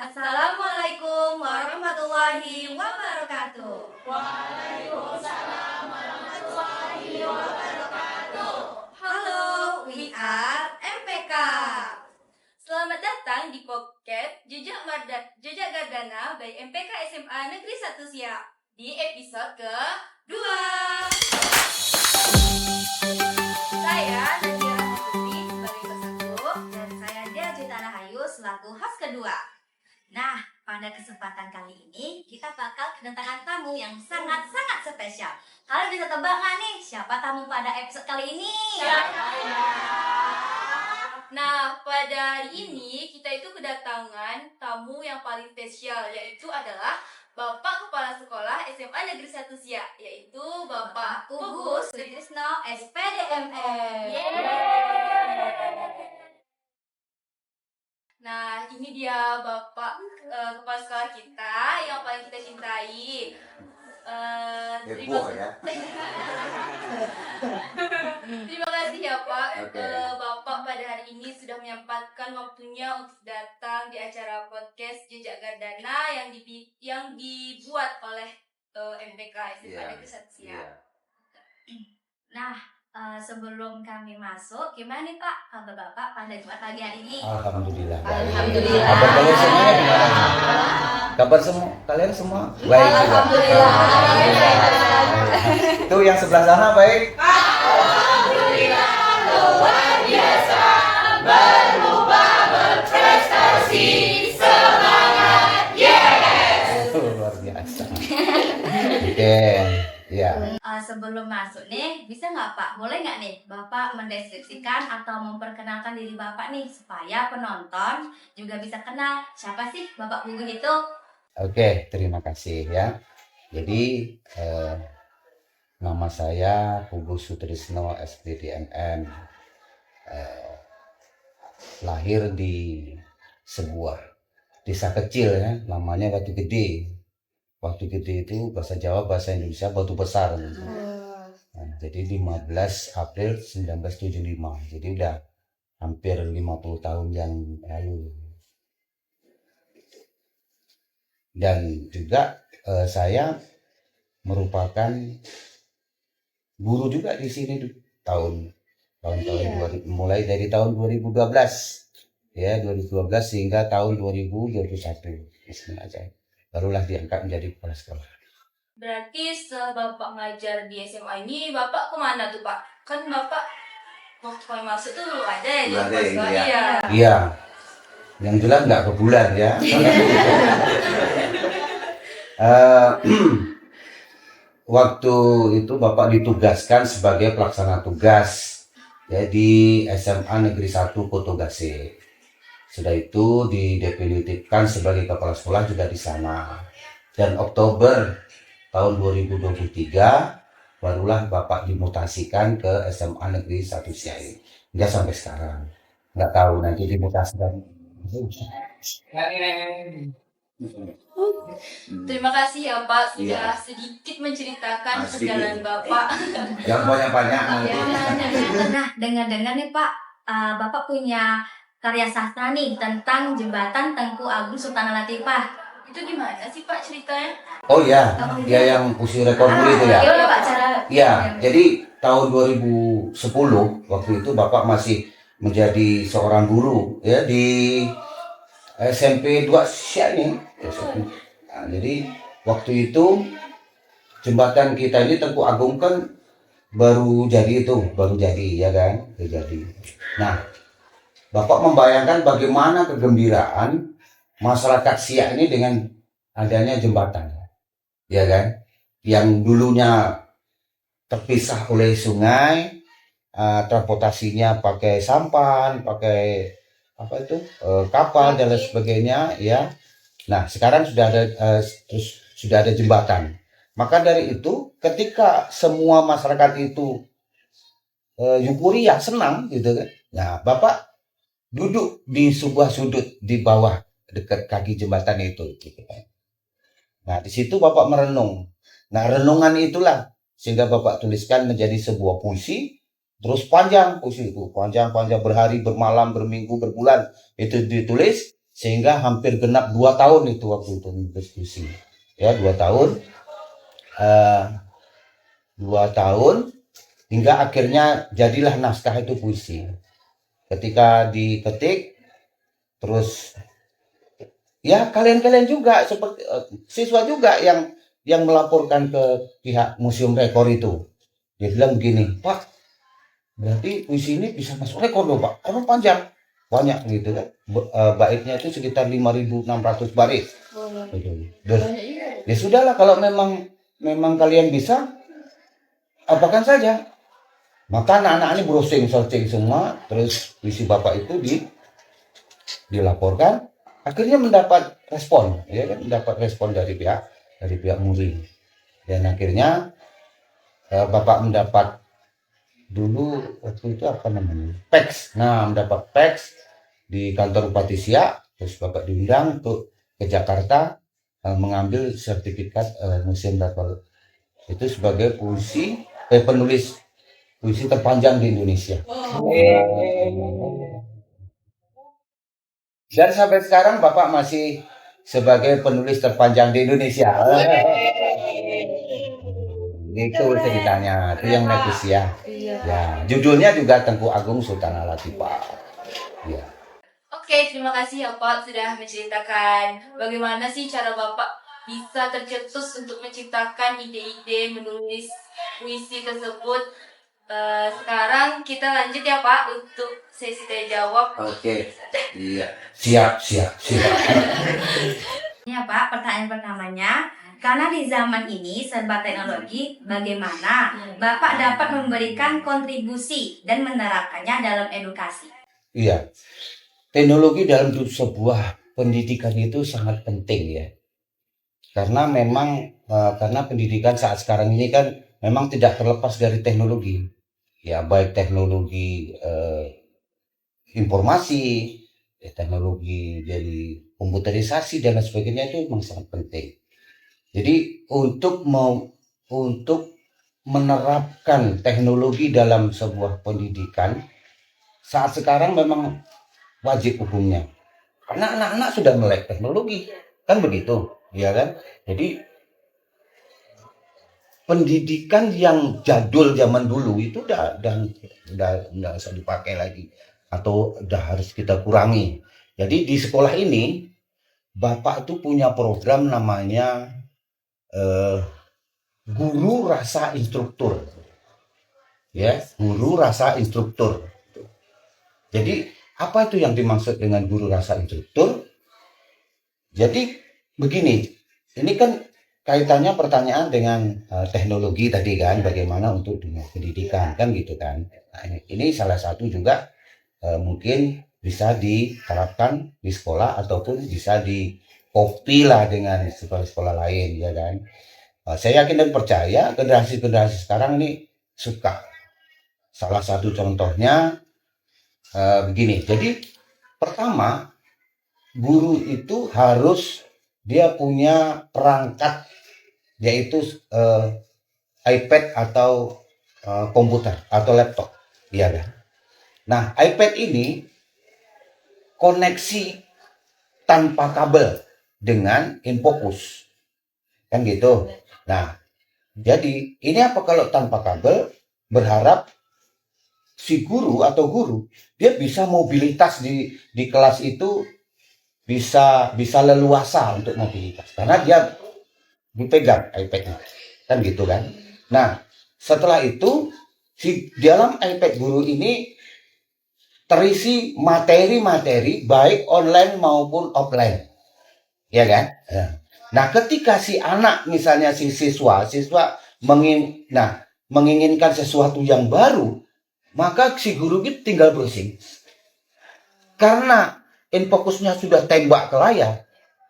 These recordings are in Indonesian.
Assalamualaikum warahmatullahi wabarakatuh. Waalaikumsalam warahmatullahi wabarakatuh. Halo, we are MPK. Selamat datang di podcast Jejak Gardana by MPK SMA Negeri 1 Siak di episode ke-2. Saya Nadia Rahmatuti sebagai peserta dan saya Dia Juta Rahayu selaku host kedua. Nah, pada kesempatan kali ini kita bakal kedatangan tamu yang sangat-sangat spesial. Kalian bisa tebak nggak nih siapa tamu pada episode kali ini? Siapa ya? Nah, pada hari ini kita itu kedatangan tamu yang paling spesial, yaitu adalah Bapak Kepala Sekolah SMA Negeri 1 Siak, yaitu Bapak Ugus Sutrisno SPDMM. Nah, ini dia Bapak Kepala Sekolah kita yang paling kita cintai. Heboh ya. Terima kasih ya Pak. Oke. Bapak pada hari ini sudah menyempatkan waktunya untuk datang di acara podcast Jejak Gardana yang dibuat oleh MPK SMA Negeri 1 Siak. Nah, sebelum kami masuk, gimana nih Pak kabar Bapak pada Jumat pagi hari ini? Alhamdulillah. Alhamdulillah. Kabar kalian semuanya gimana? Kabar semua kalian semua baik juga. Alhamdulillah. Itu yang sebelah sana baik. Alhamdulillah luar biasa, berubah berprestasi, semangat, yes! Luar biasa. Oke, ya. Sebelum masuk nih, bisa nggak Pak? Boleh nggak nih Bapak mendeskripsikan atau memperkenalkan diri Bapak nih supaya penonton juga bisa kenal siapa sih Bapak Gugus itu? Oke, terima kasih ya. Jadi nama saya Ugus Sutrisno SPDMM. Lahir di sebuah desa kecil ya, namanya Batu Gede. Batu Gede itu bahasa Jawa, bahasa Indonesia Batu Besar. Nah, jadi 15 April 1975. Jadi udah hampir 50 tahun yang lalu. Dan juga saya merupakan guru juga di sini tahun-tahun mulai dari tahun 2012 ya, 2012 hingga tahun 2021. Bismillah, barulah diangkat menjadi kepala sekolah. Berarti setelah Bapak ngajar di SMA ini, Bapak kemana tuh Pak? Kan Bapak waktu masuk tuh belum ada ya di Belum ada, kepala sekolah. iya. Iya. Iya, yang jelas nggak ke bulan ya. Waktu itu Bapak ditugaskan sebagai pelaksana tugas ya, di SMA Negeri 1 Kotogase. Sudah itu didefinitifkan sebagai kepala sekolah juga di sana. Dan Oktober tahun 2023 barulah Bapak dimutasikan ke SMA Negeri 1 Siak. Hingga sampai sekarang. Nggak tahu nanti dimutasikan. Terima kasih ya Pak sudah Iya. sedikit menceritakan Sedikit. perjalanan Bapak. Jangan banyak-banyak nanti. Nah, dengar-dengar nih Pak, Bapak punya karya sastra nih tentang jembatan Tengku Agung Sultan Latifah. Itu gimana sih Pak ceritanya? Oh iya, dia yang usia rekor muri itu ya. Gimana Pak cara? Iya, jadi tahun 2010 waktu itu Bapak masih menjadi seorang guru ya di SMP 2 Siak nih. Nah, jadi waktu itu jembatan kita ini Tengku Agung kan baru jadi ya kan, baru jadi. Nah, Bapak membayangkan bagaimana kegembiraan masyarakat Siak ini dengan adanya jembatan, ya kan, yang dulunya terpisah oleh sungai, transportasinya pakai sampan, pakai kapal dan lain sebagainya, ya. Nah, sekarang sudah ada jembatan. Maka dari itu, ketika semua masyarakat itu euforia, senang, gitu kan. Nah, Bapak duduk di sebuah sudut di bawah dekat kaki jembatan itu, gitu kan. Nah, di situ Bapak merenung. Nah, renungan itulah sehingga Bapak tuliskan menjadi sebuah puisi. Terus panjang puisi itu, panjang berhari, bermalam, berminggu, berbulan itu ditulis. sehingga hampir genap 2 tahun itu waktu itu menulis puisi. Ya, 2 tahun. 2 tahun hingga akhirnya jadilah naskah itu puisi. Ketika diketik, terus ya kalian juga seperti siswa juga yang melaporkan ke pihak Museum Rekor itu. Dia bilang begini, Pak, berarti puisi ini bisa masuk rekor loh Pak, karena panjang, banyak gitu kan. Baitnya itu sekitar 5.600 bait. Ya sudahlah, kalau memang kalian bisa, apakan saja. Maka anak-anak ini browsing, searching semua, terus puisi Bapak itu dilaporkan, akhirnya mendapat respon, ya kan, mendapat respon dari pihak MURI. Dan akhirnya Bapak mendapat dulu waktu itu apa namanya? PEX. Nah, mendapat PEX di kantor Bupati Siak, terus Bapak diundang untuk ke Jakarta mengambil sertifikat Museum Rekor itu sebagai penulis puisi terpanjang di Indonesia. Dan sampai sekarang Bapak masih sebagai penulis terpanjang di Indonesia. Itu ceritanya, itu yang Nebusia. Ya, judulnya juga Tengku Agung Sultan Al-Latifah. Ya. Oke, terima kasih ya Pak sudah menceritakan bagaimana sih cara Bapak bisa tercetus untuk menciptakan ide-ide menulis puisi tersebut. Sekarang kita lanjut ya Pak untuk sesi tanya jawab. Oke. Iya. Siap. Ya Pak, pertanyaan pertamanya, karena di zaman ini serba teknologi, bagaimana Bapak dapat memberikan kontribusi dan menerapkannya dalam edukasi? Iya. Teknologi dalam sebuah pendidikan itu sangat penting ya. Karena karena pendidikan saat sekarang ini kan memang tidak terlepas dari teknologi. Ya, baik teknologi informasi, teknologi dari komputerisasi dan lain sebagainya itu memang sangat penting. Jadi untuk menerapkan teknologi dalam sebuah pendidikan saat sekarang memang wajib hukumnya. Karena anak-anak sudah melek teknologi, kan begitu, ya kan? Jadi pendidikan yang jadul zaman dulu itu udah usah dipakai lagi atau udah harus kita kurangi. Jadi di sekolah ini Bapak itu punya program namanya guru rasa instruktur. Ya, guru rasa instruktur. Jadi apa itu yang dimaksud dengan guru rasa instruktur? Jadi begini, ini kan kaitannya pertanyaan dengan teknologi tadi kan, bagaimana untuk dunia pendidikan kan gitu kan. Nah, ini salah satu juga mungkin bisa diterapkan di sekolah ataupun bisa di-copy lah dengan sekolah-sekolah lain ya kan. Saya yakin dan percaya generasi-generasi sekarang ini suka. Salah satu contohnya begini. Jadi pertama, guru itu harus dia punya perangkat yaitu iPad atau komputer atau laptop, ya kan. Nah, iPad ini koneksi tanpa kabel dengan infocus, kan gitu. Nah, jadi ini apa kalau tanpa kabel? Berharap si guru atau guru dia bisa mobilitas di kelas itu bisa leluasa untuk mobilitas karena dia dipegang iPad-nya kan gitu kan. Nah setelah itu di dalam iPad guru ini terisi materi-materi baik online maupun offline ya kan. Nah ketika si anak misalnya si siswa menginginkan sesuatu yang baru, maka si guru itu tinggal browsing karena infokusnya sudah tembak ke layar,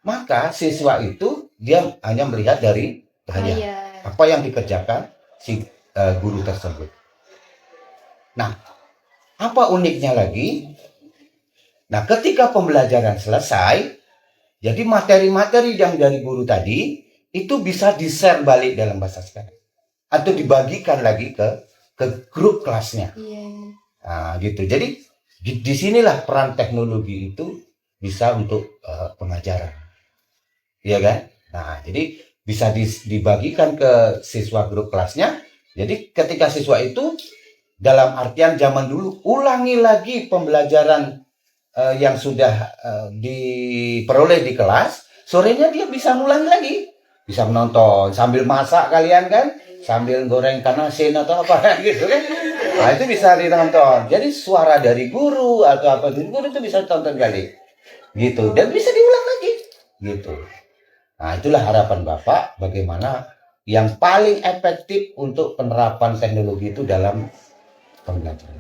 maka siswa itu dia hanya melihat dari layar apa yang dikerjakan si guru tersebut. Nah, apa uniknya lagi? Nah, ketika pembelajaran selesai, jadi materi-materi yang dari guru tadi itu bisa di-share balik dalam bahasa sekarang atau dibagikan lagi ke grup kelasnya. Nah, gitu. Jadi disinilah peran teknologi itu bisa untuk pengajaran, ya kan? Nah, jadi bisa dibagikan ke siswa grup kelasnya. Jadi ketika siswa itu dalam artian zaman dulu ulangi lagi pembelajaran yang sudah diperoleh di kelas, sorenya dia bisa ngulang lagi, bisa menonton sambil masak kalian kan, sambil goreng ikan asin atau apa gitu kan. Nah, itu bisa ditonton. Jadi suara dari guru atau apa dari guru itu bisa ditonton kali, gitu, dan bisa diulang lagi, gitu. Nah, itulah harapan Bapak bagaimana yang paling efektif untuk penerapan teknologi itu dalam pembelajaran.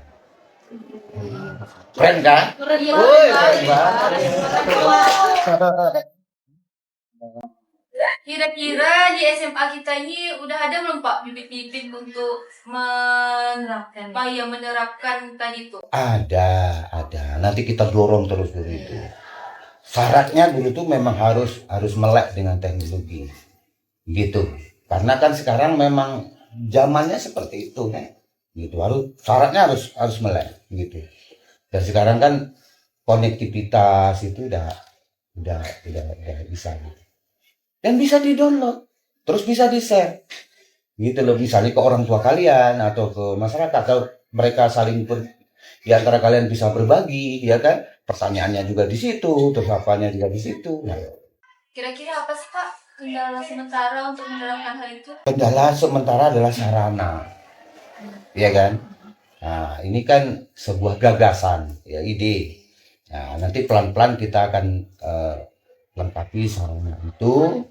Keren kan? Keren banget. Kira-kira di SMA kita ini udah ada belum Pak bibit-bibit untuk menerapkan tadi itu? Ada. Nanti kita dorong terus dulu itu. Syaratnya dulu tuh memang harus melek dengan teknologi, gitu. Karena kan sekarang memang zamannya seperti itu kan, gitu. Syaratnya harus melek, gitu. Dan sekarang kan konektivitas itu udah bisa, gitu. Dan bisa di-download, terus bisa di-share, gitu loh. Misalnya ke orang tua kalian atau ke masyarakat, atau mereka saling di antara kalian bisa berbagi, ya kan? Pertanyaannya juga di situ, terus apanya juga di situ. Nah, kira-kira apa sih Pak kendala sementara untuk menerapkan hal itu? Kendala sementara adalah sarana, ya kan? Nah, ini kan sebuah gagasan, ya, ide. Nah, nanti pelan-pelan kita akan lengkapi sarana itu,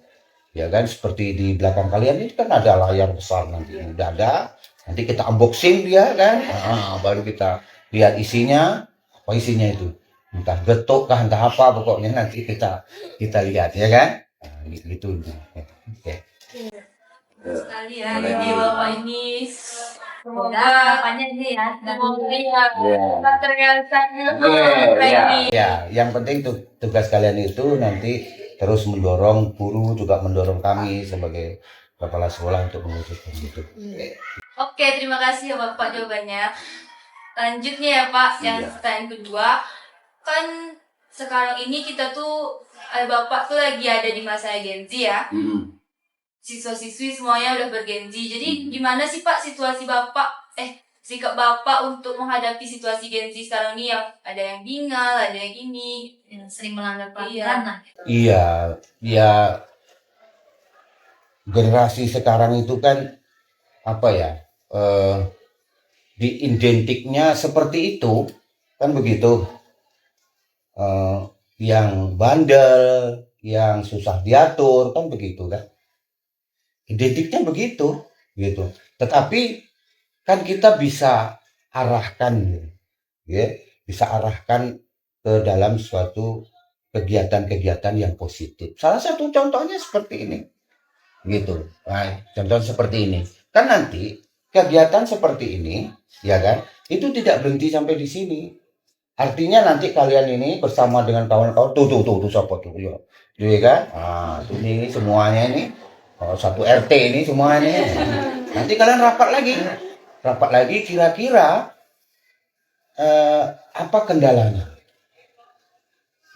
ya kan? Seperti di belakang kalian ini kan ada layar besar, nanti udah ada. Nanti kita unboxing dia kan, baru kita lihat isinya, apa isinya itu. Entah getuk kah, entah apa, pokoknya nanti kita lihat, ya kan? Nah, gitu. Oke. Sekali ya, jadi Bapak ini Semoga semoga harapannya ini ya. Ya, yang penting tugas kalian itu nanti terus mendorong guru, juga mendorong kami sebagai kepala sekolah untuk mewujudkan itu. Oke, terima kasih ya Bapak jawabannya. Lanjutnya ya Pak, yang pertanyaan kedua. Kan sekarang ini kita tuh, Bapak tuh lagi ada di masa Gen Z ya. Siswa-siswi semuanya udah bergen Z. Jadi gimana sih Pak situasi Bapak, sikap Bapak untuk menghadapi situasi Gen Z sekarang ini, yang ada yang bingal, ada yang ini, Yang sering melanggar peraturan lah. Iya, ya, generasi sekarang itu kan apa ya, diidentiknya seperti itu kan, begitu. Yang bandel, yang susah diatur kan, begitu kan, identiknya begitu, gitu. Tetapi kan kita bisa arahkan, ya, bisa arahkan ke dalam suatu kegiatan-kegiatan yang positif. Salah satu contohnya seperti ini, gitu. Nah, contoh seperti ini kan, nanti kegiatan seperti ini, ya kan, itu tidak berhenti sampai di sini. Artinya nanti kalian ini bersama dengan kawan-kawan tuh siapa tuh, ya kan? Nah, ini semuanya ini satu RT ini semua ini. Nanti kalian rapat lagi kira-kira apa kendalanya,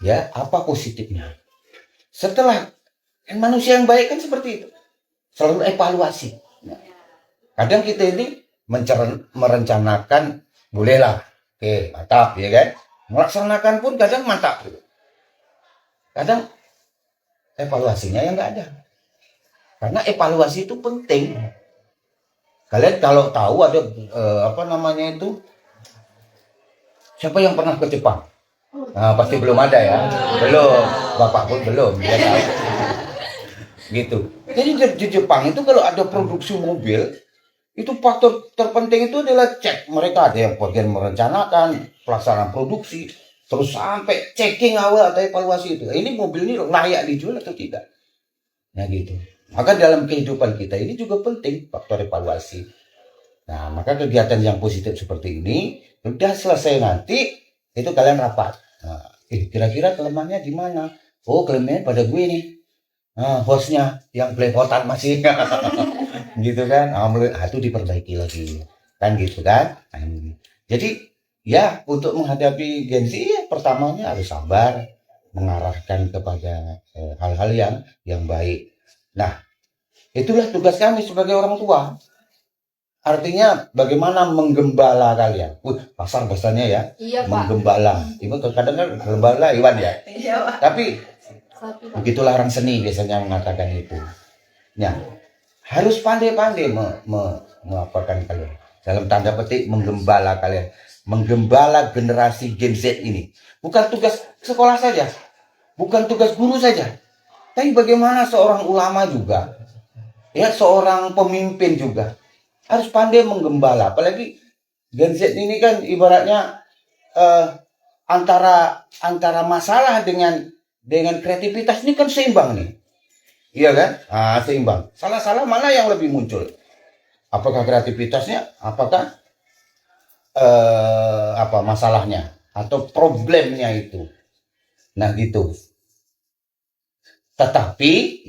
ya, apa positifnya. Setelah manusia yang baik kan seperti itu, selalu evaluasi. Nah, kadang kita ini merencanakan, bolehlah, oke, mantap, ya kan. Melaksanakan pun kadang mantap, kadang evaluasinya yang nggak ada. Karena evaluasi itu penting. Kalian kalau tahu ada siapa yang pernah ke Jepang? Nah, pasti belum ada ya. Belum, Bapak pun belum, ya tahu. Gitu. Jadi di Jepang itu kalau ada produksi mobil, itu faktor terpenting itu adalah cek. Mereka ada yang bagian merencanakan pelaksanaan produksi, terus sampai checking awal atau evaluasi itu. Ini mobil ini layak dijual atau tidak? Nah, gitu. Maka dalam kehidupan kita ini juga penting faktor evaluasi. Nah, maka kegiatan yang positif seperti ini, sudah selesai nanti, itu kalian rapat. Nah, kira-kira kelemahannya di mana? Oh, kelemahannya pada gue nih. Nah, hostnya yang belepotan masih. Gitu kan. Itu diperbaiki lagi. Kan gitu kan. Jadi, ya, untuk menghadapi Gen Z, ya, pertamanya harus sabar. mengarahkan kepada hal-hal yang baik. Nah, itulah tugas kami sebagai orang tua. Artinya bagaimana menggembala kalian. Pasar bahasanya ya. Iya, Pak. Menggembala. Ibu kadang kan gembala Iwan ya. Iya, Pak. Tapi begitulah orang seni biasanya mengatakan itu. Nah, harus pandai-pandai mengapakan kalian. Dalam tanda petik menggembala kalian. Menggembala generasi Gen Z ini. Bukan tugas sekolah saja. Bukan tugas guru saja. Tapi bagaimana seorang ulama juga. Ya, seorang pemimpin juga. Harus pandai menggembala. Apalagi Gen Z ini kan ibaratnya antara masalah dengan kreativitas ini kan seimbang nih. Iya kan? Seimbang. Salah-salah mana yang lebih muncul? Apakah kreativitasnya? Apakah masalahnya? Atau problemnya itu? Nah gitu. Tetapi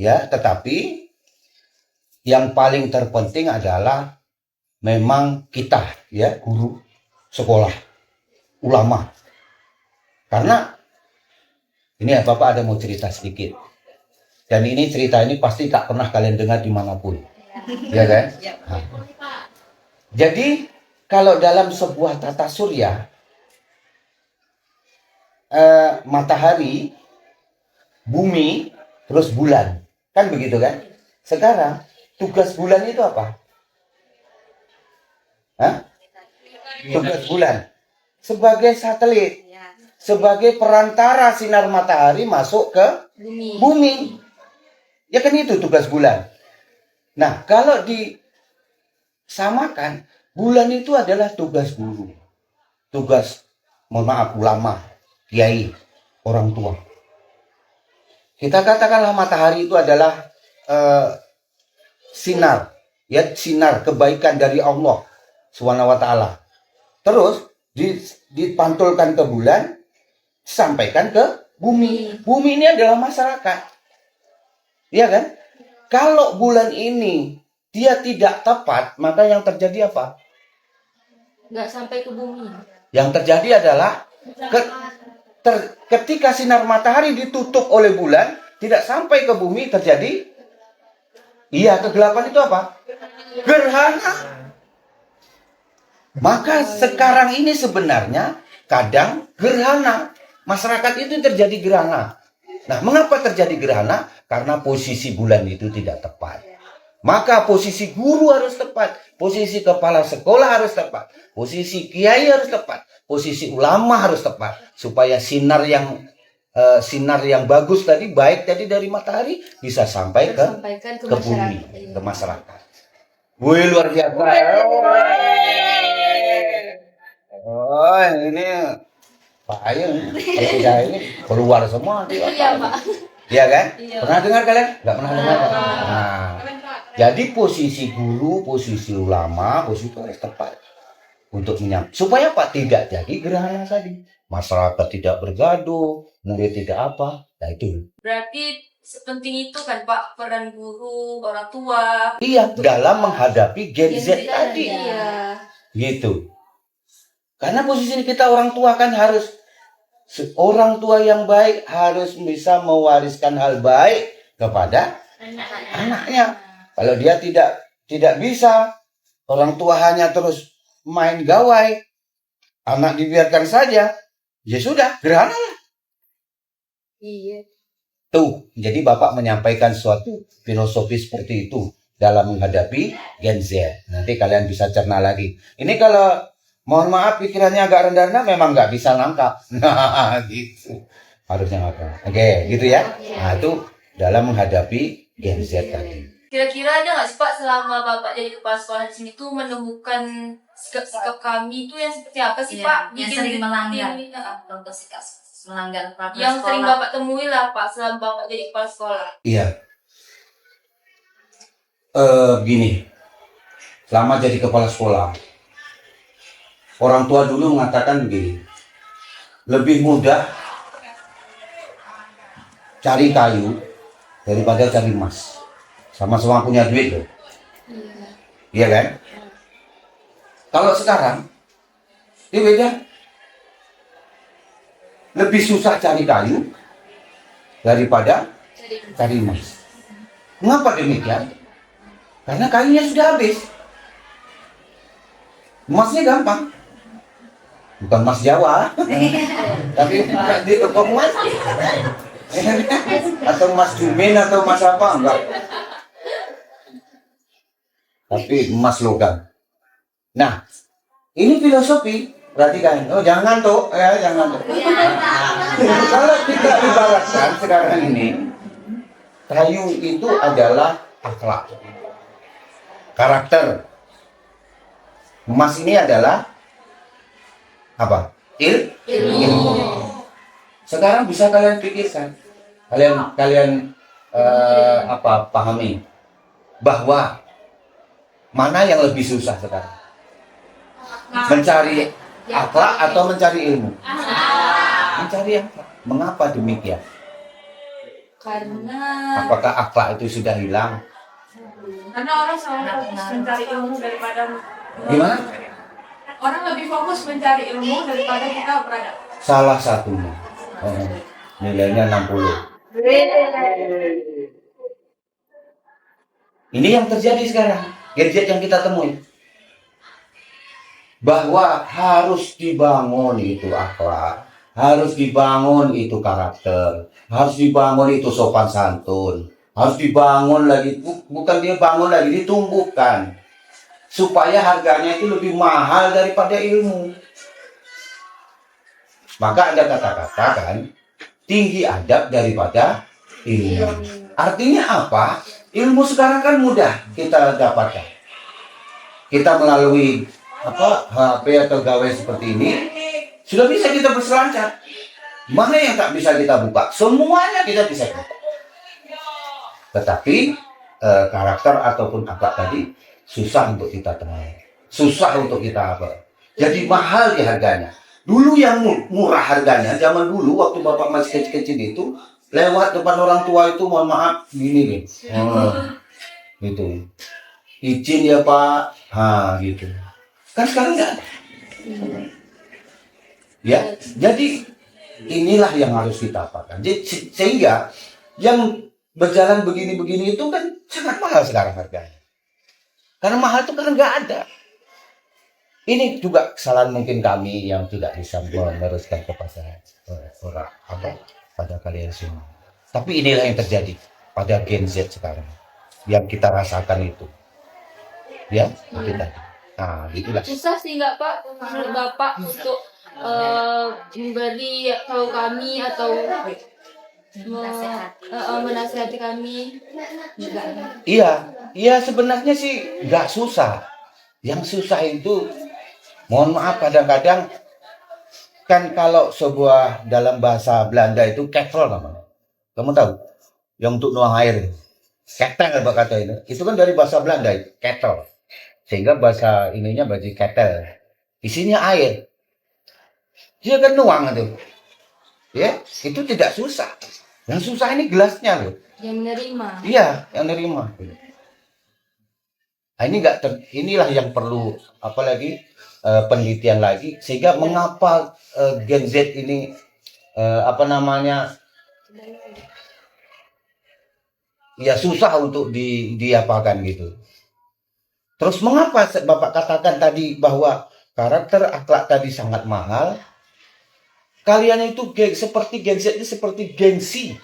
yang paling terpenting adalah memang kita, ya, guru, sekolah, ulama. Karena ini ya, Bapak ada mau cerita sedikit. Dan cerita ini pasti tak pernah kalian dengar dimanapun. Ya kan? Nah. Jadi kalau dalam sebuah tata surya, matahari, bumi, terus bulan. Kan begitu kan? Sekarang tugas bulan itu apa? Tugas bulan sebagai satelit, sebagai perantara sinar matahari masuk ke bumi. Ya kan itu tugas bulan. Nah, kalau disamakan, bulan itu adalah tugas guru. Tugas, ulama, kiai, orang tua. Kita katakanlah matahari itu adalah sinar, ya, sinar kebaikan dari Allah Subhanahu wa ta'ala. Terus dipantulkan ke bulan, sampaikan ke bumi. Bumi ini adalah masyarakat. Iya kan? Kalau bulan ini dia tidak tepat, maka yang terjadi apa? Nggak sampai ke bumi. Yang terjadi adalah ketika sinar matahari ditutup oleh bulan, tidak sampai ke bumi, terjadi kegelapan. Itu apa? Gerhana. Maka sekarang ini sebenarnya kadang gerhana. Masyarakat itu terjadi gerhana. Nah, mengapa terjadi gerhana? Karena posisi bulan itu tidak tepat. Maka posisi guru harus tepat. Posisi kepala sekolah harus tepat. Posisi kiai harus tepat. Posisi ulama harus tepat. Supaya sinar yang bagus tadi, baik tadi dari matahari, bisa sampai ke bumi, ke masyarakat. Wih, luar biasa. Oh, ini Pak Ayun, ini keluar semua. Iya, Pak. Iya kan? Iya. Pernah dengar kalian? Nggak pernah dengar. Nah, jadi posisi guru, posisi ulama, posisi itu harus tepat untuk supaya Pak tidak jadi gerhana tadi. Masyarakat tidak bergaduh, murid tidak apa. Nah itu. Berarti sepenting itu kan Pak peran guru, orang tua. Iya, dalam menghadapi Gen Z tadi. Iya. Gitu. Karena posisi kita orang tua kan harus, orang tua yang baik harus bisa mewariskan hal baik kepada anaknya. Kalau dia tidak bisa, orang tua hanya terus main gawai, anak dibiarkan saja, ya sudah, gerhana lah. Iya. Tuh, jadi Bapak menyampaikan suatu filosofi seperti itu dalam menghadapi Gen Z. Nanti kalian bisa cerna lagi. Ini kalau mohon maaf pikirannya agak rendah, memang nggak bisa nangkap. Nah, gitu. Harusnya nggak. Oke, gitu ya. Nah, itu dalam menghadapi Gen Z tadi. Kira-kira ada nggak sih Pak selama Bapak jadi kepala sekolah di sini tuh menemukan sikap kami itu yang seperti apa sih Pak? Yang sering melanggar peraturan yang sekolah. sering Bapak temui lah Pak selama Bapak jadi kepala sekolah. Iya. Gini. Selama jadi kepala sekolah, orang tua dulu mengatakan begini, lebih mudah cari kayu daripada cari emas. Sama-sama punya duit loh. Iya kan? Kalau sekarang ini beda. Lebih susah cari kayu, daripada cari emas. Mengapa demikian? Karena kayunya sudah habis. Emasnya gampang. Bukan emas Jawa, tapi di toko emas. Atau emas Jumin atau emas apa, enggak. Tapi emas logam. Nah, ini filosofi. Perhatikan. Oh, jangan ngantuk ya, jangan ngantuk. Kalau kita ibaratkan sekarang ini, kayu itu adalah akhlak, karakter. Emas ini adalah apa? Ilmu. Sekarang bisa kalian pikirkan, kalian pahami bahwa mana yang lebih susah sekarang? Mencari akhlak atau mencari ilmu? Mencari akhlak. Mengapa demikian? Karena Apakah akhlak itu sudah hilang? Karena orang selalu fokus mencari ilmu daripada Gimana? orang lebih fokus mencari ilmu daripada kita berada. Salah satunya. Nilainya 60. Ini yang terjadi sekarang. Gadget yang kita temui. Bahwa harus dibangun itu akhlak, harus dibangun itu karakter, harus dibangun itu sopan santun, harus dibangun lagi, bukan dia bangun lagi, ditumbuhkan supaya harganya itu lebih mahal daripada ilmu. Maka ada kata-kata kan, tinggi adab daripada ilmu. Artinya apa? Ilmu sekarang kan mudah kita dapatkan. Kita melalui HP atau gawai seperti ini sudah bisa kita berselancar. Mana yang tak bisa kita buka? Semuanya kita bisa buka. Tetapi karakter ataupun akhlak tadi susah untuk kita temui, susah untuk kita apa? Jadi mahal di harganya. Dulu yang murah harganya, zaman dulu waktu bapak masih kecil-kecil itu lewat depan orang tua itu, mohon maaf gini nih, gitu, izin ya pak, gitu. Kan sekarang enggak. Ya, jadi inilah yang harus kita apakan. Sehingga yang berjalan begini-begini itu kan sangat mahal sekarang harganya. Karena mahal itu karena nggak ada. Ini juga kesalahan mungkin kami yang tidak bisa meneruskan kepada pada kalian semua. Tapi inilah yang terjadi pada Gen Z sekarang, yang kita rasakan itu, ya kita. Nah, itulah. susah sih nggak Pak menurut Bapak untuk memberi tahu kami atau menasihati kami juga. Iya sebenarnya sih nggak susah. Yang susah itu, mohon maaf kadang-kadang kan kalau sebuah dalam bahasa Belanda itu ketel namanya. Kamu tahu? Yang untuk nuang air. Ketel apa kata ini? Itu kan dari bahasa Belanda itu, ketel. Sehingga bahasa ininya baju ketel. Isinya air. Dia kan nuang itu. Ya, itu tidak susah. Yang susah ini gelasnya loh. Yang menerima. Iya, yang nerima. Nah, inilah yang perlu apalagi penelitian lagi, sehingga mengapa Gen Z ini ya susah untuk diapakan gitu. Terus mengapa Bapak katakan tadi bahwa karakter akhlak tadi sangat mahal? Kalian itu seperti Gen Z, seperti gengsi.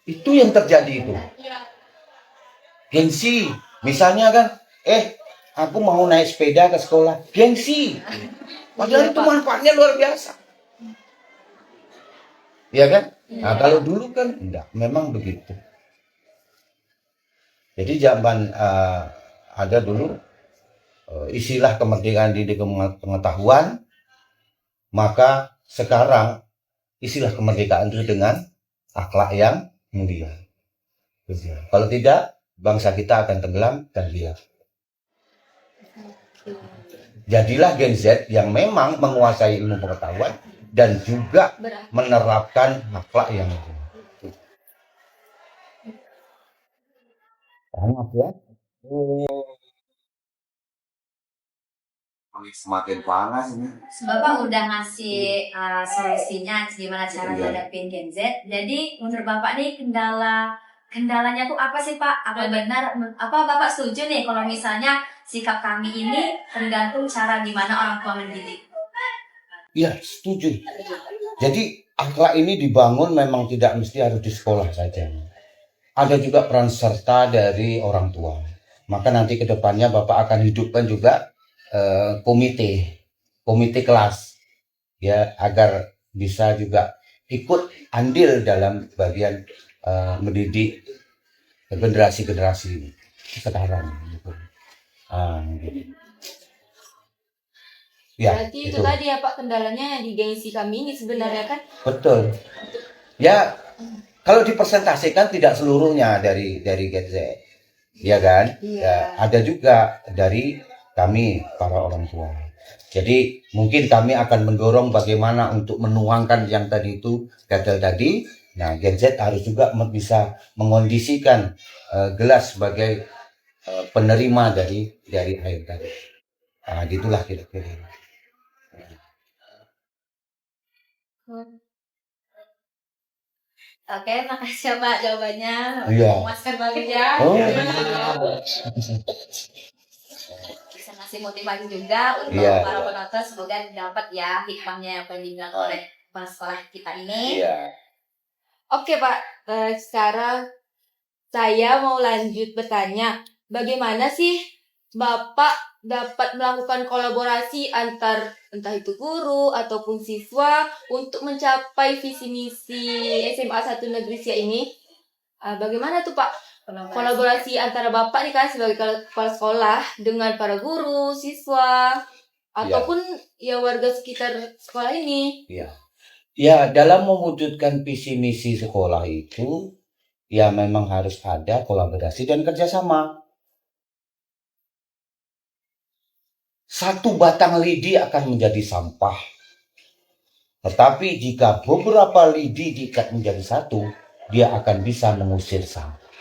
Itu yang terjadi itu. Gengsi. Misalnya kan, aku mau naik sepeda ke sekolah. Gengsi. Padahal itu manfaatnya luar biasa. Iya kan? Nah, kalau dulu kan enggak, memang begitu. Jadi zaman ada dulu istilah kemerdekaan di pengetahuan, maka sekarang istilah kemerdekaan itu dengan akhlak yang mulia. Kalau tidak, bangsa kita akan tenggelam dan hilang. Jadilah Gen Z yang memang menguasai ilmu pengetahuan dan juga menerapkan akhlak yang mulia. Maaf ya. semakin panas ini. Bapak udah ngasih solusinya gimana cara Iya. menghadapi Gen Z. Jadi menurut Bapak nih kendalanya tuh apa sih Pak? Apa benar Bapak setuju nih kalau misalnya sikap kami ini tergantung cara gimana orang tua mendidik? Iya, setuju. Jadi akhlak ini dibangun memang tidak mesti harus di sekolah saja. Ada juga peran serta dari orang tua. Maka nanti ke depannya Bapak akan hidupkan juga komite kelas, ya, agar bisa juga ikut andil dalam bagian mendidik generasi sekarang. Gitu. Gitu. Ya, Berarti itu tadi ya Pak kendalanya di gengsi kami ini sebenarnya kan? betul. Ya, kalau dipresentasikan tidak seluruhnya dari Gen Z, ya kan? Ya, ada juga dari kami para orang tua. Jadi mungkin kami akan mendorong bagaimana untuk menuangkan yang tadi itu gagal tadi. Nah, Gen Z harus juga bisa mengondisikan gelas sebagai penerima dari air tadi. Nah, gitulah kira-kira. Oke, makasih ya Pak jawabannya. Iya. Memuaskan banget ya. Oh. Bisa ngasih motivasi juga untuk Iya. para penonton, semoga dapat ya hikmahnya yang dibilang oleh kepala sekolah kita ini. Iya. Oke Pak, sekarang saya mau lanjut bertanya, bagaimana sih Bapak dapat melakukan kolaborasi antar entah itu guru ataupun siswa untuk mencapai visi misi SMA 1 Negeri Siak ini? Bagaimana tuh Pak kolaborasi antara Bapak nih kan sebagai kepala sekolah dengan para guru, siswa, ataupun ya warga sekitar sekolah ini? Iya. Ya, dalam mewujudkan visi misi sekolah itu, ya memang harus ada kolaborasi dan kerjasama. Satu batang lidi akan menjadi sampah. Tetapi jika beberapa lidi diikat menjadi satu, dia akan bisa mengusir sampah.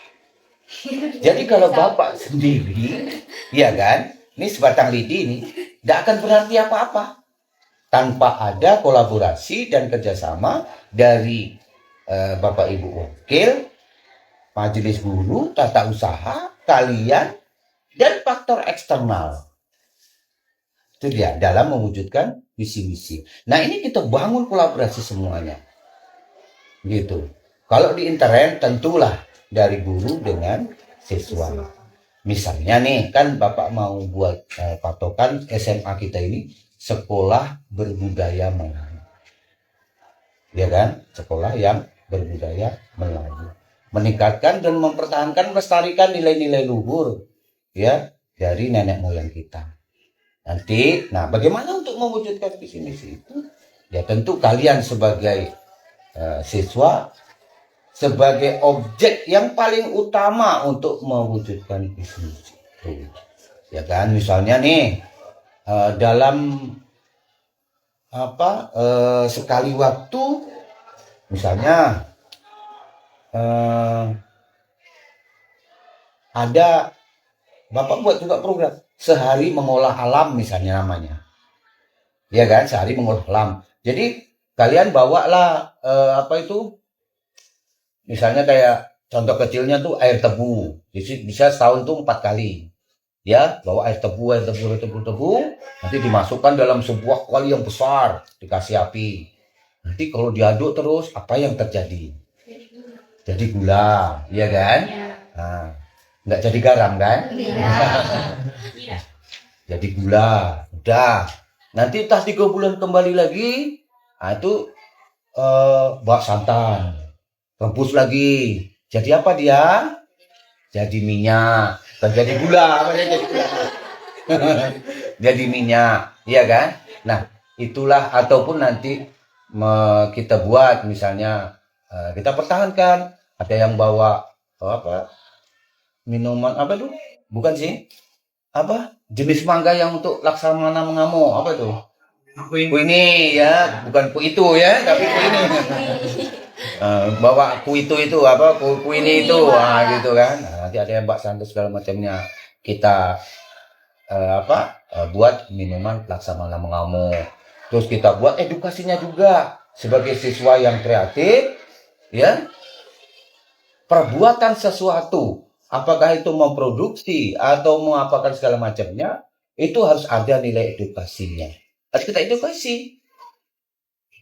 Jadi kalau Bapak sendiri, ya kan, ini sebatang lidi ini, tidak akan berarti apa-apa. Tanpa ada kolaborasi dan kerjasama dari Bapak Ibu Wakil, Majelis Guru, tata usaha, kalian, dan faktor eksternal. Itu dia, dalam mewujudkan visi misi. Nah, ini kita bangun kolaborasi semuanya. Gitu. Kalau di intern tentulah dari guru dengan siswa. Misalnya nih, kan Bapak mau buat patokan SMA kita ini sekolah berbudaya Melayu. Ya kan? Sekolah yang berbudaya Melayu. Meningkatkan dan mempertahankan, melestarikan nilai-nilai luhur ya dari nenek moyang kita. Nanti, nah bagaimana untuk mewujudkan visi misi itu? Ya tentu kalian sebagai siswa, sebagai objek yang paling utama untuk mewujudkan visi misi itu. Ya kan, misalnya nih dalam sekali waktu, misalnya ada Bapak buat juga program sehari mengolah alam misalnya namanya, ya kan, sehari mengolah alam. Jadi kalian bawalah misalnya kayak contoh kecilnya tuh air tebu, bisa setahun tuh 4 kali, ya, bawa air tebu, nanti dimasukkan dalam sebuah kuali yang besar, dikasih api. Nanti kalau diaduk terus, apa yang terjadi? Jadi gula, ya kan? Nah, nggak jadi garam kan? Iya. Jadi gula, udah. Nanti entah 3 bulan kembali lagi, nah itu bawa santan, rebus lagi. Jadi apa dia? Jadi minyak. Jadi gula, jadi gula. Jadi minyak, iya kan? Nah, itulah, ataupun nanti kita buat misalnya kita pertahankan. Ada yang bawa minuman apa tuh? Bukan sih? Jenis mangga yang untuk laksamana mengamuk, apa tuh? Ini ya, bukan ku itu ya, tapi ku ini. Bawa ku itu ku ini itu, gitu kan. Nah, nanti ada yang bak santai segala macamnya. Kita buat minuman Laksamana Mengamuk. Terus kita buat edukasinya juga sebagai siswa yang kreatif, ya. Perbuatan sesuatu, apakah itu memproduksi atau mengapakan segala macamnya, itu harus ada nilai edukasinya. Harus kita edukasi.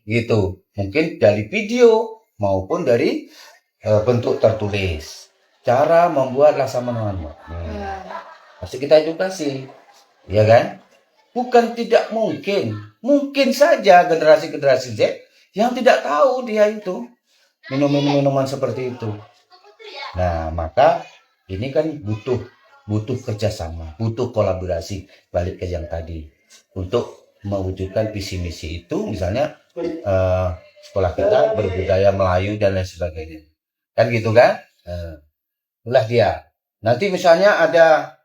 Gitu. Mungkin dari video maupun dari bentuk tertulis. Cara membuat Laksamana Mengamuk. Pasti kita edukasi. Ya kan? Bukan tidak mungkin. Mungkin saja generasi-generasi Z yang tidak tahu dia itu minuman seperti itu. Nah, maka ini kan butuh kerjasama, butuh kolaborasi, balik ke yang tadi untuk mewujudkan visi misi itu, misalnya sekolah kita berbudaya Melayu dan lain sebagainya, kan gitu kan? Itulah dia. Nanti misalnya ada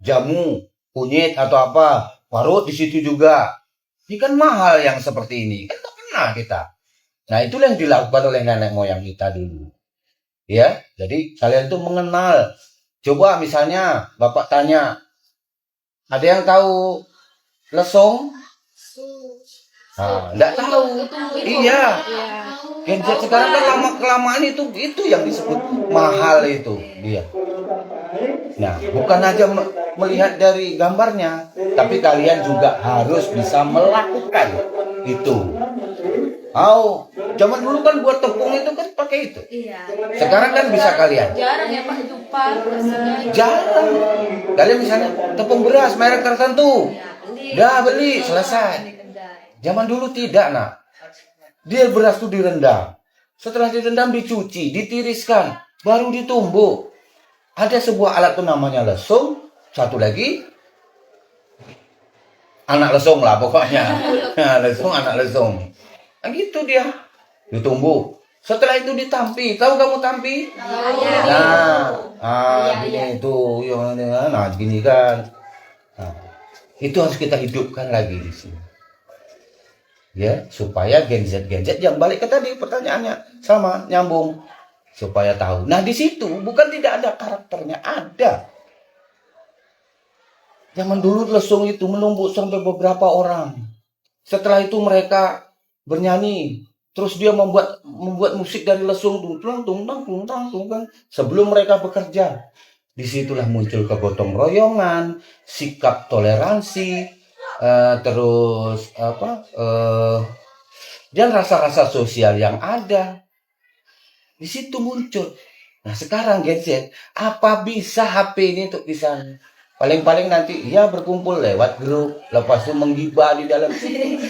jamu kunyit atau apa, parut di situ juga. Ini kan mahal yang seperti ini, kan tak pernah kita. Nah, itulah yang dilakukan oleh nenek moyang kita dulu. Ya, jadi kalian tuh mengenal. Coba misalnya Bapak tanya, ada yang tahu lesung? Nah, enggak tahu. Iya. Gadget sekarang kan lama-kelamaan itu yang disebut mahal itu dia. Nah, bukan aja melihat dari gambarnya, tapi kalian juga harus bisa melakukan itu. Zaman dulu kan buat tepung itu kan pakai itu. Iya. Sekarang kan bisa kalian. Jarang ya Pak jumpa rasanya. Jarang. Kalian misalnya tepung beras merek tertentu. Dah beli, selesai. Zaman dulu tidak, nak. Dia beras itu direndam. Setelah direndam dicuci, ditiriskan, baru ditumbuk. Ada sebuah alat itu namanya lesung. Satu lagi anak lesung lah pokoknya. Nah, lesung, anak lesung. Nah, gitu dia. Ditumbuk. Setelah itu ditampi. Tahu kamu tampi? Itu yang gini kan. Nah, itu harus kita hidupkan lagi di sini. Ya, supaya Gen Z yang balik ke tadi pertanyaannya sama nyambung supaya tahu. Nah, di situ bukan tidak ada karakternya, ada. Zaman dulu lesung itu menumbuk sampai beberapa orang. Setelah itu mereka bernyanyi, terus dia membuat musik dari lesung tuh, kan sebelum mereka bekerja. Disitulah muncul kegotong royongan, sikap toleransi, terus dan rasa-rasa sosial yang ada. Di situ muncul. Nah, sekarang Gen Z, apa bisa HP ini untuk bisa paling-paling nanti ya berkumpul lewat grup, lepas itu menggibah di dalam situ.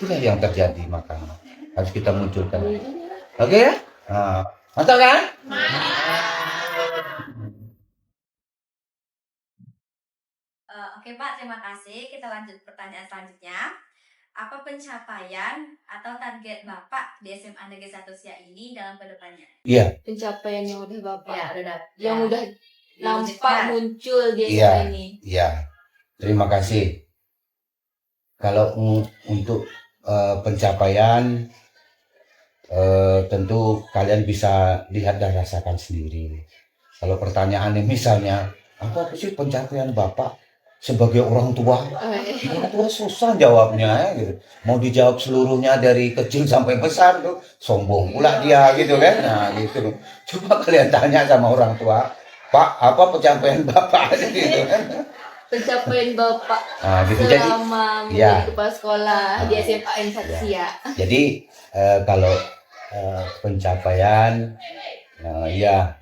Itulah yang terjadi, makanya harus kita munculkan. Oke ya? Nah, mantap kan? Oke Pak, terima kasih. Kita lanjut pertanyaan selanjutnya. Apa pencapaian atau target Bapak di SMA Negeri 1 Siak ini dalam kedepannya? Iya. Pencapaian yang udah Bapak. Ya, yang udah nampak muncul di SMA ini. Iya. Terima kasih. Kalau untuk pencapaian tentu kalian bisa lihat dan rasakan sendiri. Kalau pertanyaannya misalnya, apa sih pencapaian Bapak sebagai orang tua? Orang tua susah jawabnya, gitu. Mau dijawab seluruhnya dari kecil sampai besar tuh, sombong pula dia gitu kan. Nah, gitu. Coba kalian tanya sama orang tua, Pak, apa pencapaian Bapak gitu kan? Pencapaian Bapak Gitu. selama menjadi kepala sekolah di SMA N1 Siak. Jadi kalau pencapaian, ya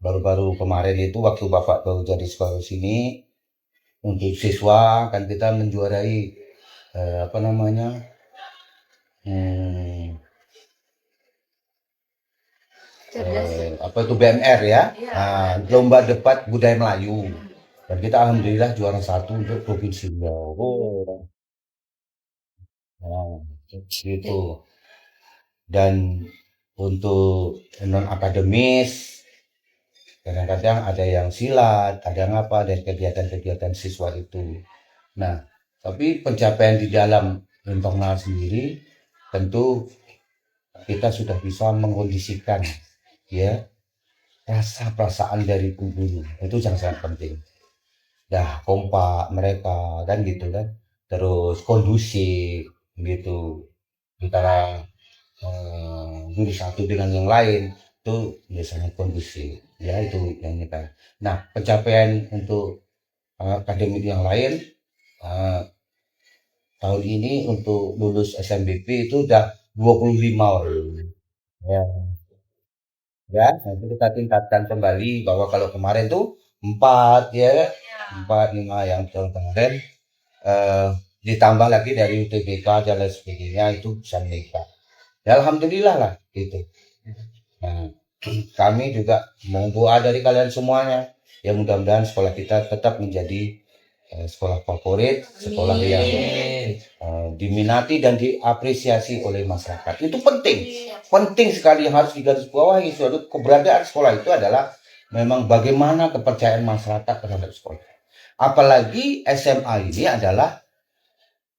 baru-baru kemarin itu waktu Bapak baru jadi sekolah sini, untuk siswa kan kita menjuarai BMR ya, lomba debat budaya Melayu, dan kita alhamdulillah juara 1 untuk provinsi Riau. Gitu. Dan untuk non akademis kadang-kadang ada yang silat, ada yang apa, dan kegiatan-kegiatan siswa itu. Nah, tapi pencapaian di dalam internal sendiri tentu kita sudah bisa mengkondisikan ya rasa perasaan dari guru, itu yang sangat penting. dah kompak mereka kan gitu kan, terus kondusif gitu antara guru satu dengan yang lain itu biasanya kondusif ya, itu yang kita. Nah, pencapaian untuk akademik yang lain tahun ini untuk lulus SNBP itu udah 25 orang ya. Ya, nanti kita tingkatkan kembali bahwa kalau kemarin tuh 4 ya, 4, 5 yang tahun kemarin ditambah lagi dari UTBK dan lain sebagainya itu bisa meningkat. Ya, alhamdulillah lah gitu. Nah, kami juga mohon doa dari kalian semuanya ya, mudah-mudahan sekolah kita tetap menjadi sekolah favorit, sekolah yang diminati dan diapresiasi oleh masyarakat. Itu penting sekali, yang harus digarisbawahi. Suatu keberadaan sekolah itu adalah memang bagaimana kepercayaan masyarakat terhadap sekolah. Apalagi SMA ini adalah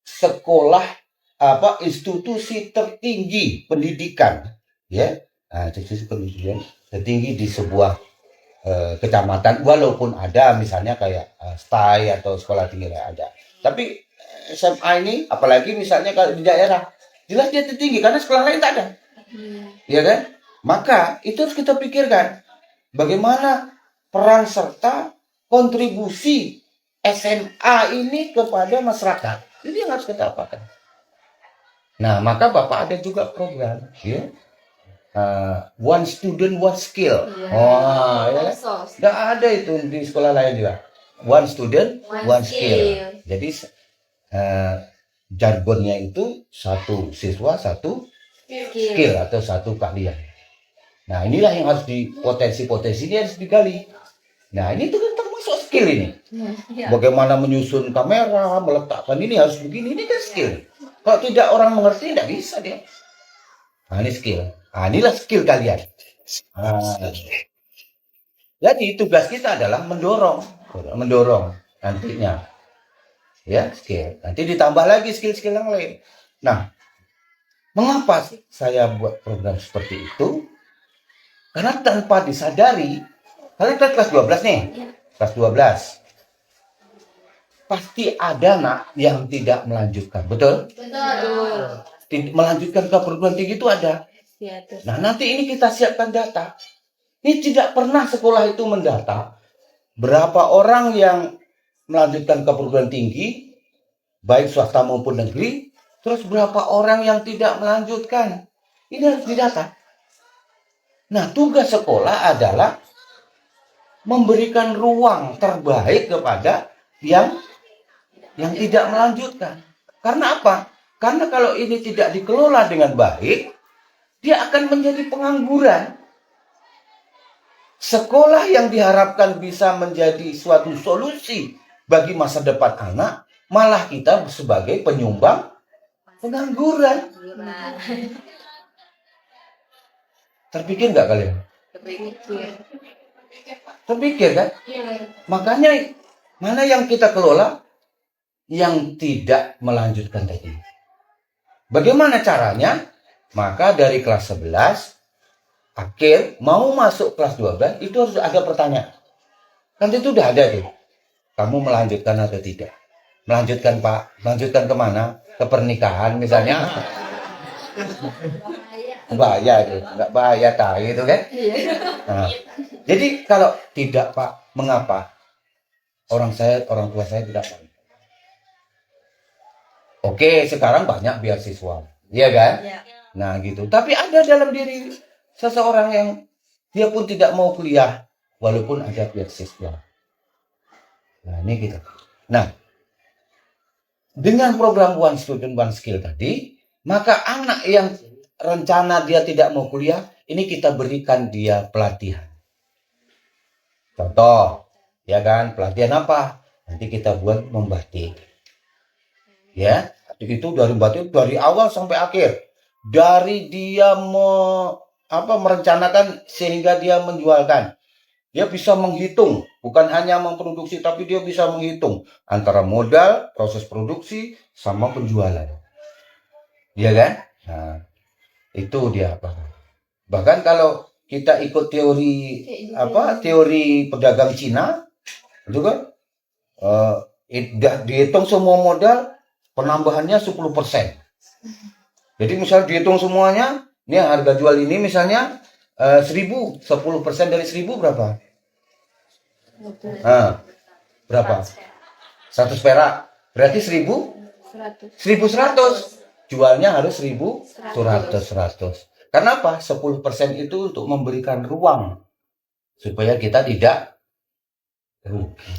sekolah institusi tertinggi pendidikan ya, institusi pendidikan tertinggi di sebuah kecamatan, walaupun ada misalnya kayak STAI atau sekolah tinggi ada, tapi SMA ini apalagi misalnya kalau di daerah jelas dia tertinggi karena sekolah lain tak ada, ya kan? Maka itu harus kita pikirkan bagaimana peran serta kontribusi SMA ini kepada masyarakat, ini yang harus kita apakan. Nah, maka Bapak ada juga program ya, one student one skill. Ya. Nggak ada itu di sekolah lain juga. One student one skill. Jadi jargonnya itu satu siswa satu skill atau satu keahlian. Nah, inilah yang harus potensi ini harus digali. Nah, ini tuh kan termasuk skill ini. Bagaimana menyusun kamera, meletakkan ini harus begini, ini kan skill. Kalau tidak orang mengerti tidak bisa dia. Nah, ini skill. Nah, inilah skill kalian. Jadi tugas kita adalah mendorong nantinya, ya skill. Nanti ditambah lagi skill-skill yang lain. Nah, mengapa saya buat program seperti itu? Karena tanpa disadari, kalian kelas 12 nih, kelas 12. Pasti ada nak yang tidak melanjutkan, betul? Betul. Melanjutkan ke perguruan tinggi itu ada. Nah, nanti ini kita siapkan data. Ini tidak pernah sekolah itu mendata berapa orang yang melanjutkan ke perguruan tinggi, baik swasta maupun negeri, terus berapa orang yang tidak melanjutkan. Ini harus didata. Nah, tugas sekolah adalah memberikan ruang terbaik kepada yang tidak melanjutkan. Karena apa? Karena kalau ini tidak dikelola dengan baik, dia akan menjadi pengangguran. Sekolah yang diharapkan bisa menjadi suatu solusi bagi masa depan anak, malah kita sebagai penyumbang pengangguran. Terpikir nggak kalian? Terpikir kan? Makanya mana yang kita kelola yang tidak melanjutkan tadi. Bagaimana caranya? Maka dari kelas 11 akhir mau masuk kelas 12 itu harus ada pertanyaan. Kan itu udah ada tuh. Kamu melanjutkan atau tidak? Melanjutkan Pak. Melanjutkan kemana? Ke pernikahan misalnya. Bahaya itu. Enggak bahaya tai itu kan? Nah, jadi kalau tidak Pak, mengapa? Orang tua saya tidak tahu. Oke, sekarang banyak beasiswa. Iya kan? Ya. Nah, gitu. Tapi ada dalam diri seseorang yang dia pun tidak mau kuliah walaupun ada beasiswa. Nah, ini gitu. Nah, dengan program One Student One Skill tadi, maka anak yang rencana dia tidak mau kuliah, ini kita berikan dia pelatihan. Contoh, ya kan? Pelatihan apa? Nanti kita buat membatik. Ya, itu dari batik dari awal sampai akhir. Dari dia merencanakan sehingga dia menjualkan. Dia bisa menghitung, bukan hanya memproduksi, tapi dia bisa menghitung antara modal, proses produksi, sama penjualan. Iya kan? Nah, itu dia apa? Bahkan kalau kita ikut teori teori pedagang Cina, itu kan dihitung semua modal, penambahannya 10%. Jadi misal dihitung semuanya, ini harga jual ini misalnya 1.000, 10% dari 1.000 berapa? Berapa? 100 perak. Berarti 1.100. Jualnya harus 1.100. Karena apa? 10% itu untuk memberikan ruang supaya kita tidak rugi.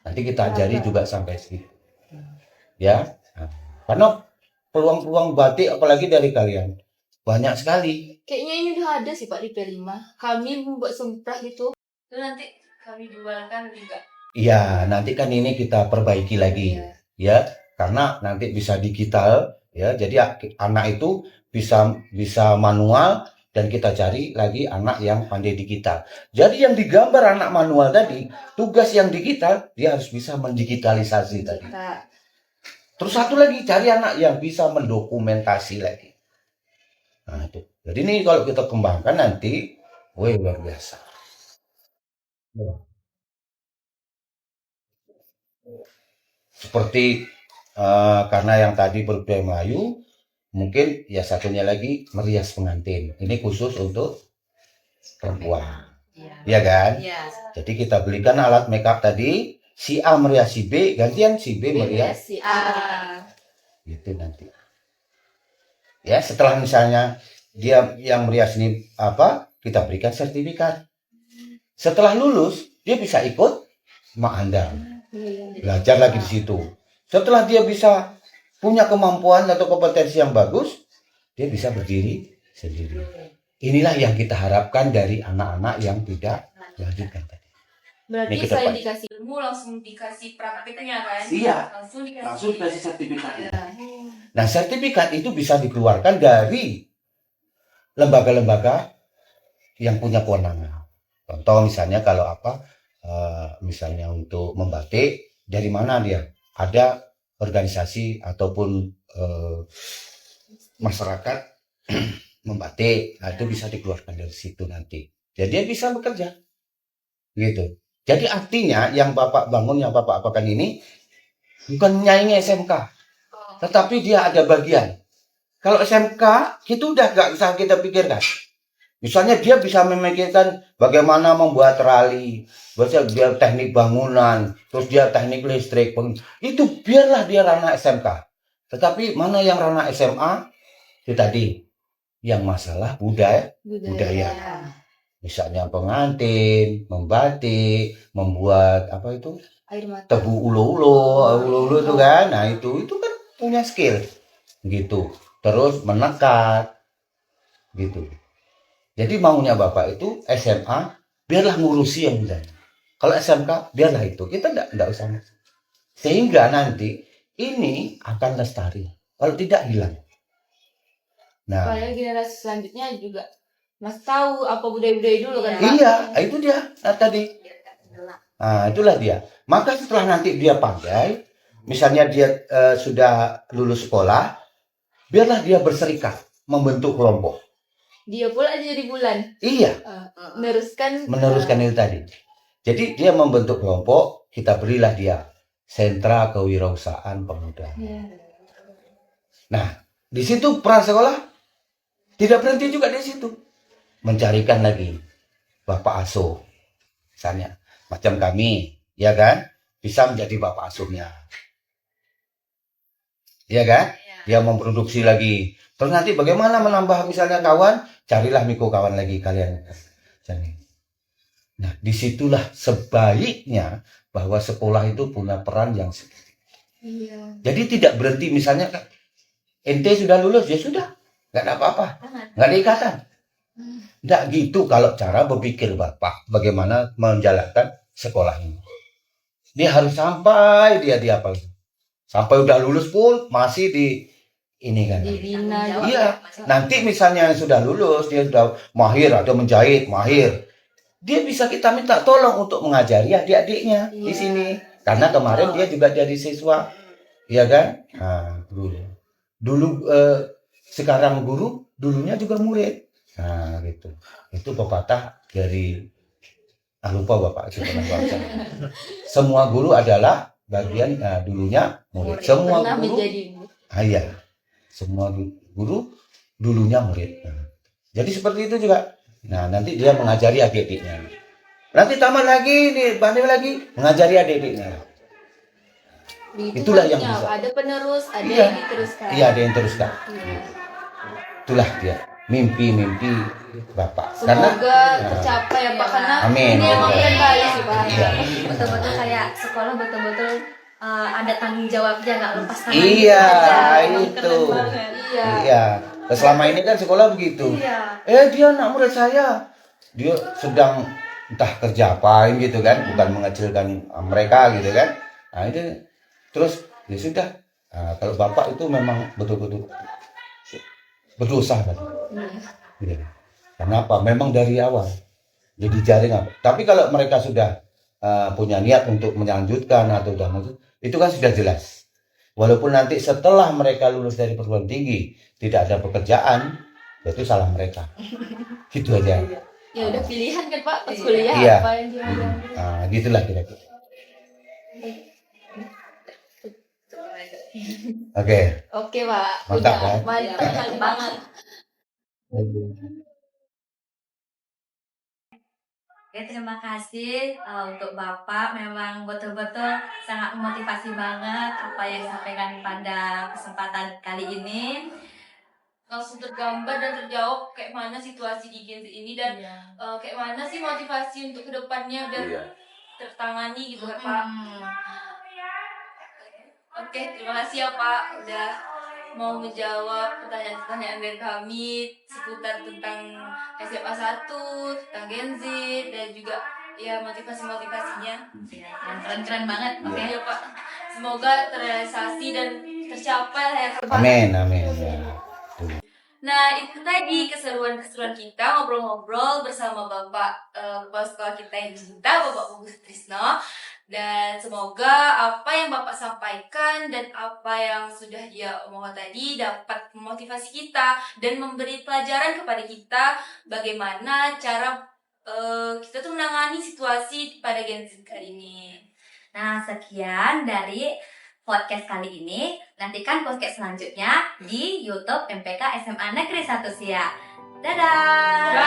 Nanti kita ajari juga sampai situ. Ya. Karena peluang-peluang batik apalagi dari kalian banyak sekali. Kayaknya ini udah ada sih Pak di P5. Kami membuat semprah gitu. Itu nanti kami jualkan juga. Iya, nanti kan ini kita perbaiki lagi, ya, karena nanti bisa digital, ya. Jadi anak itu bisa manual dan kita cari lagi anak yang pandai digital. Jadi yang digambar anak manual tadi, tugas yang digital dia harus bisa mendigitalisasi tadi. Terus satu lagi cari anak yang bisa mendokumentasi lagi. Nah itu. Jadi ini kalau kita kembangkan nanti, luar biasa. Seperti karena yang tadi berbudaya Melayu, mungkin ya satunya lagi merias pengantin. Ini khusus untuk perempuan, ya kan? Ya. Jadi kita belikan alat makeup tadi, si A merias si B, gantian si B merias si A. Gitu nanti. Ya setelah misalnya dia yang merias ini kita berikan sertifikat. Setelah lulus dia bisa ikut mak andam. Belajar lagi di situ. Setelah dia bisa punya kemampuan atau kompetensi yang bagus, dia bisa berdiri sendiri. Inilah yang kita harapkan dari anak-anak yang tidak dilanjutkan tadi. Berarti saya dikasih ilmu langsung dikasih praktiknya kan? Iya. Langsung dikasih sertifikat. Nah, sertifikat itu bisa dikeluarkan dari lembaga-lembaga yang punya kewenangan. Contoh misalnya kalau misalnya untuk membatik, dari mana dia? Ada organisasi ataupun masyarakat membatik, itu bisa dikeluarkan dari situ nanti. Jadi dia bisa bekerja, gitu. Jadi artinya yang Bapak bangun, yang Bapak apakan ini bukan nyaingi SMK, tetapi dia ada bagian. Kalau SMK itu udah gak usah kita pikirkan. Misalnya dia bisa memikirkan bagaimana membuat rali, dia teknik bangunan, terus dia teknik listrik, itu biarlah dia ranah SMK. Tetapi mana yang ranah SMA? Itu tadi yang masalah budaya. Misalnya pengantin, membatik, membuat tebu ulo-ulo itu kan. Nah itu kan punya skill gitu. Terus menekat gitu. Jadi maunya Bapak itu SMA biarlah ngurusi yang budaya. Kalau SMK biarlah itu, kita enggak usah. Sehingga nanti ini akan lestari. Kalau tidak hilang. Nah, supaya generasi selanjutnya juga masih tahu apa budaya-budaya dulu kan Pak? Iya, itu dia tadi. Nah, itulah dia. Maka setelah nanti dia pandai, misalnya dia sudah lulus sekolah, biarlah dia berserikat, membentuk kelompok. Dia pula jadi bulan. Iya. Meneruskan itu tadi. Jadi dia membentuk kelompok, kita berilah dia sentra kewirausahaan pemuda. Nah, di situ prasekolah tidak berhenti juga di situ. Mencarikan lagi bapak asuh. Misalnya macam kami, ya kan? Bisa menjadi bapak asuhnya. Ya kan? Dia memproduksi lagi. Terus nanti bagaimana menambah misalnya kawan? Carilah Miko kawan lagi kalian. Nah, disitulah sebaiknya bahwa sekolah itu punya peran yang signifikan. Iya. Jadi tidak berhenti misalnya ente sudah lulus ya sudah, nggak ada apa-apa, nggak ada ikatan. Nggak gitu kalau cara berpikir Bapak bagaimana menjalankan sekolah ini. Dia harus sampai dia apa? Sampai udah lulus pun masih di ini kan. Iya. Nanti misalnya yang sudah lulus, dia sudah mahir atau menjahit, mahir. Dia bisa kita minta tolong untuk mengajari adik-adiknya di sini. Karena kemarin dia juga jadi siswa. Iya kan? Nah, dulu sekarang guru, dulunya juga murid. Nah, gitu. Itu pepatah dari lupa Bapak sebenarnya bangsa. Semua guru adalah bagian dulunya murid. Semua Pernah guru menjadi iya. Semua guru dulunya murid. Nah, jadi seperti itu juga. Nah, nanti dia mengajari adik-adiknya. Nanti tamat lagi nih, pandai lagi mengajari adik-adiknya. Itulah yang bisa. Ada penerus, ada Iya. yang diteruskan. Iya, ada yang teruskan. Iya. Itulah dia mimpi-mimpi Bapak. Semoga tercapai ya Pak, karena Amin. ini emang keren kali sih Pak. Iya. Betul-betul kayak sekolah betul-betul ada tanggung jawabnya, nggak lepas tangan. Iya, gitu aja. Emang itu. keren banget. Iya. Iya. Selama ini kan sekolah begitu. Iya. Dia anak murid saya. Dia sedang entah kerja apain gitu kan, bukan mengecilkan mereka gitu kan. Nah, itu terus ya sudah. Nah, kalau Bapak itu memang betul-betul berdosa kan. Gitu. Kenapa? Memang dari awal jadi jaringan. Tapi kalau mereka sudah punya niat untuk melanjutkan atau udah itu kan sudah jelas. Walaupun nanti setelah mereka lulus dari perguruan tinggi tidak ada pekerjaan, itu salah mereka. Gitu aja. Ya udah pilihan kan Pak pas kuliah Iya. apa yang dia. Nah, gitulah kira-kira. Oke. Oke Pak. Mantap, Udah, kan? mantap banget. Oke, terima kasih untuk Bapak, memang betul-betul sangat memotivasi banget apa yang disampaikan pada kesempatan kali ini. Langsung tergambar dan terjawab kayak mana situasi di Gen Z ini dan kayak mana sih motivasi untuk kedepannya biar tertangani gitu kan Pak. Oke, terima kasih ya Pak udah mau menjawab pertanyaan-pertanyaan dari kami seputar tentang SMA 1, tentang Gen Z dan juga ya motivasi-motivasinya. Yang keren-keren banget. Oke ya Pak. Semoga terrealisasi dan tercapai lah ya Pak. Amin, amin. Ya. Nah, itu tadi keseruan-keseruan kita ngobrol-ngobrol bersama Bapak Kepala Sekolah kita yang cinta, Bapak Bagus Trisno. Dan semoga apa yang Bapak sampaikan dan apa yang sudah dia omongkan tadi dapat memotivasi kita dan memberi pelajaran kepada kita bagaimana cara kita tuh menangani situasi pada Gen Z kali ini. Nah, sekian dari podcast kali ini. Nantikan podcast selanjutnya di YouTube MPK SMA Negeri 1 Siak. Dadah!